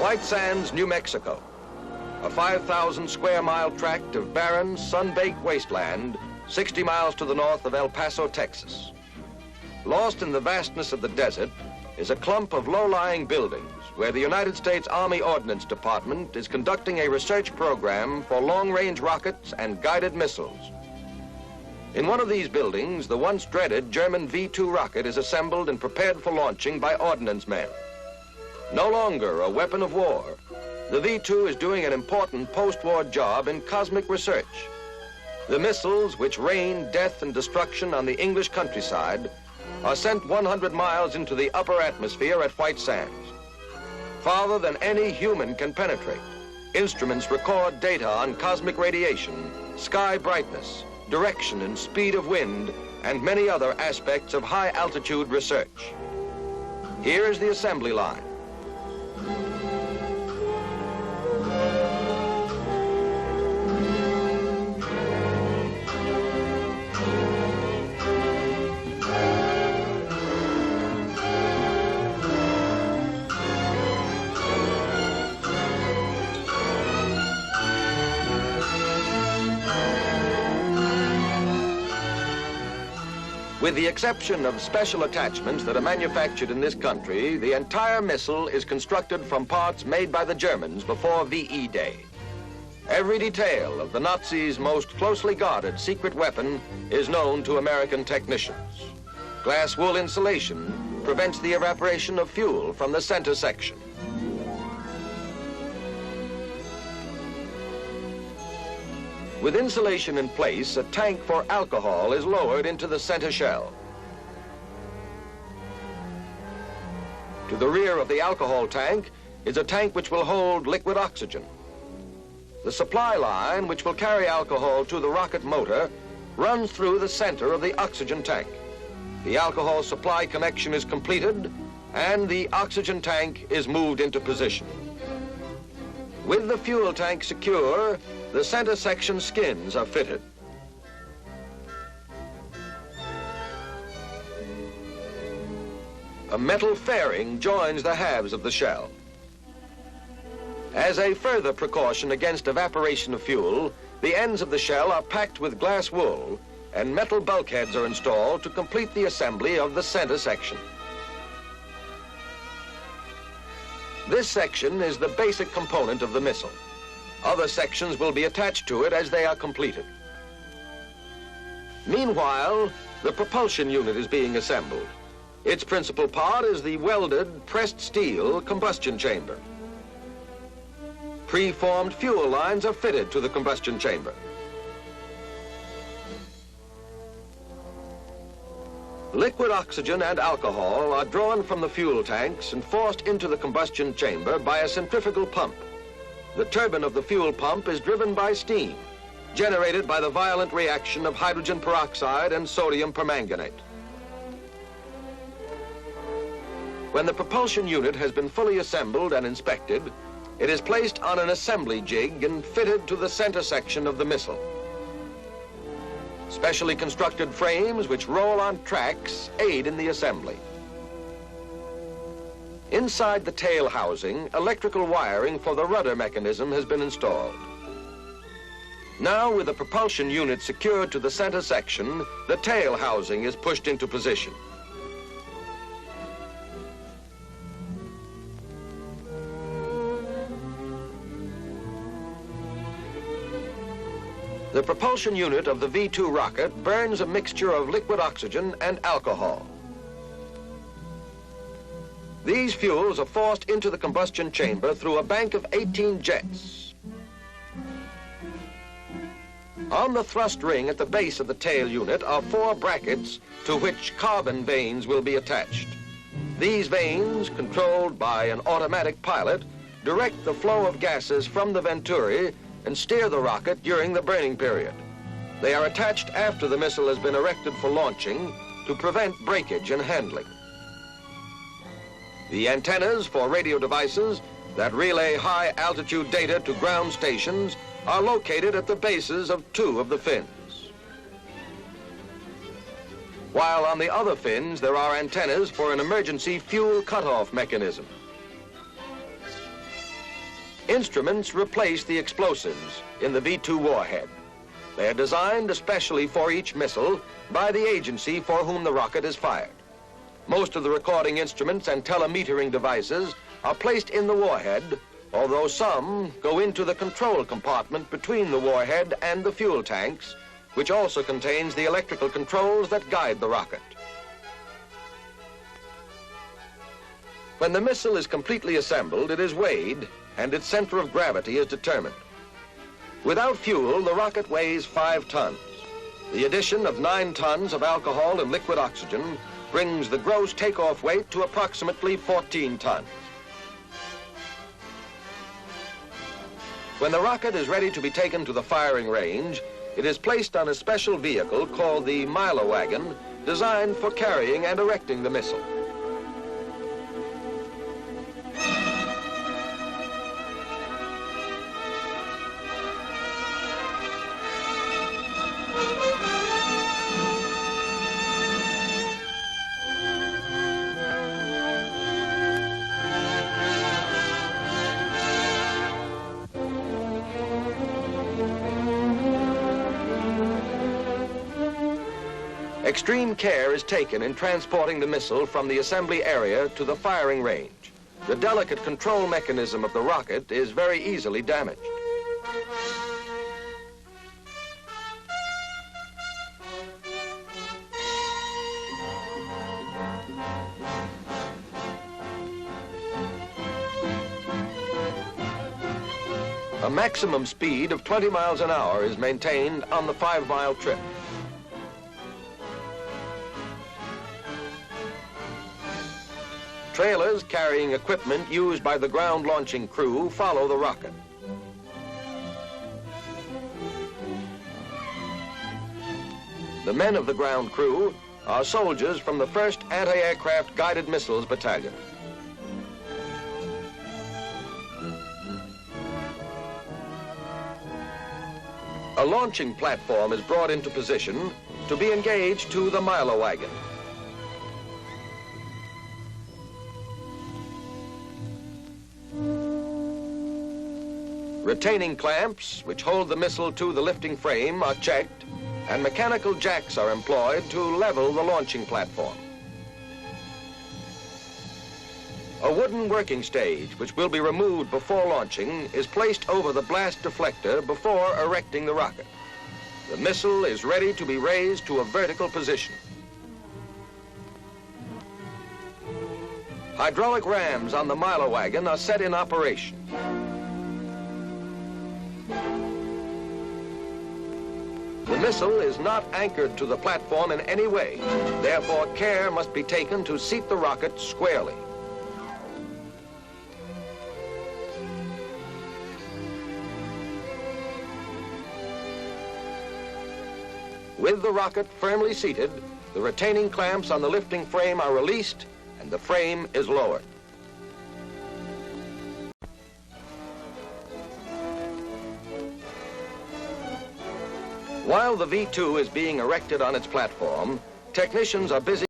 White Sands, New Mexico, a 5,000 square mile tract of barren, sun-baked wasteland 60 miles to the north of El Paso, Texas. Lost in the vastness of the desert is a clump of low-lying buildings where the United States Army Ordnance Department is conducting a research program for long-range rockets and guided missiles. In one of these buildings, the once dreaded German V-2 rocket is assembled and prepared for launching by ordnance men. No longer a weapon of war, the V-2 is doing an important post-war job in cosmic research. The missiles which rain death and destruction on the English countryside are sent 100 miles into the upper atmosphere at White Sands. Farther than any human can penetrate, instruments record data on cosmic radiation, sky brightness, direction and speed of wind, and many other aspects of high-altitude research. Here is the assembly line. With the exception of special attachments that are manufactured in this country, the entire missile is constructed from parts made by the Germans before VE Day. Every detail of the Nazis' most closely guarded secret weapon is known to American technicians. Glass wool insulation prevents the evaporation of fuel from the center section. With insulation in place, a tank for alcohol is lowered into the center shell. To the rear of the alcohol tank is a tank which will hold liquid oxygen. The supply line, which will carry alcohol to the rocket motor, runs through the center of the oxygen tank. The alcohol supply connection is completed, and the oxygen tank is moved into position. With the fuel tank secure, the center section skins are fitted. A metal fairing joins the halves of the shell. As a further precaution against evaporation of fuel, the ends of the shell are packed with glass wool, and metal bulkheads are installed to complete the assembly of the center section. This section is the basic component of the missile. Other sections will be attached to it as they are completed. Meanwhile, the propulsion unit is being assembled. Its principal part is the welded, pressed steel combustion chamber. Pre-formed fuel lines are fitted to the combustion chamber. Liquid oxygen and alcohol are drawn from the fuel tanks and forced into the combustion chamber by a centrifugal pump. The turbine of the fuel pump is driven by steam, generated by the violent reaction of hydrogen peroxide and sodium permanganate. When the propulsion unit has been fully assembled and inspected, it is placed on an assembly jig and fitted to the center section of the missile. Specially constructed frames which roll on tracks aid in the assembly. Inside the tail housing, electrical wiring for the rudder mechanism has been installed. Now, with the propulsion unit secured to the center section, the tail housing is pushed into position. The propulsion unit of the V-2 rocket burns a mixture of liquid oxygen and alcohol. These fuels are forced into the combustion chamber through a bank of 18 jets. On the thrust ring at the base of the tail unit are 4 brackets to which carbon vanes will be attached. These vanes, controlled by an automatic pilot, direct the flow of gases from the venturi and steer the rocket during the burning period. They are attached after the missile has been erected for launching to prevent breakage and handling. The antennas for radio devices that relay high-altitude data to ground stations are located at the bases of 2 of the fins. While on the other fins, there are antennas for an emergency fuel cutoff mechanism. Instruments replace the explosives in the V-2 warhead. They are designed especially for each missile by the agency for whom the rocket is fired. Most of the recording instruments and telemetering devices are placed in the warhead, although some go into the control compartment between the warhead and the fuel tanks, which also contains the electrical controls that guide the rocket. When the missile is completely assembled, it is weighed and its center of gravity is determined. Without fuel, the rocket weighs 5 tons. The addition of 9 tons of alcohol and liquid oxygen brings the gross takeoff weight to approximately 14 tons. When the rocket is ready to be taken to the firing range, it is placed on a special vehicle called the Milo-wagon, designed for carrying and erecting the missile. Extreme care is taken in transporting the missile from the assembly area to the firing range. The delicate control mechanism of the rocket is very easily damaged. A maximum speed of 20 miles an hour is maintained on the 5-mile trip. Trailers carrying equipment used by the ground launching crew follow the rocket. The men of the ground crew are soldiers from the 1st Anti-Aircraft Guided Missiles Battalion. A launching platform is brought into position to be engaged to the Milo-wagon. Retaining clamps, which hold the missile to the lifting frame, are checked, and mechanical jacks are employed to level the launching platform. A wooden working stage, which will be removed before launching, is placed over the blast deflector before erecting the rocket. The missile is ready to be raised to a vertical position. Hydraulic rams on the Milo-wagon are set in operation. The missile is not anchored to the platform in any way. Therefore, care must be taken to seat the rocket squarely. With the rocket firmly seated, the retaining clamps on the lifting frame are released and the frame is lowered. While the V-2 is being erected on its platform, technicians are busy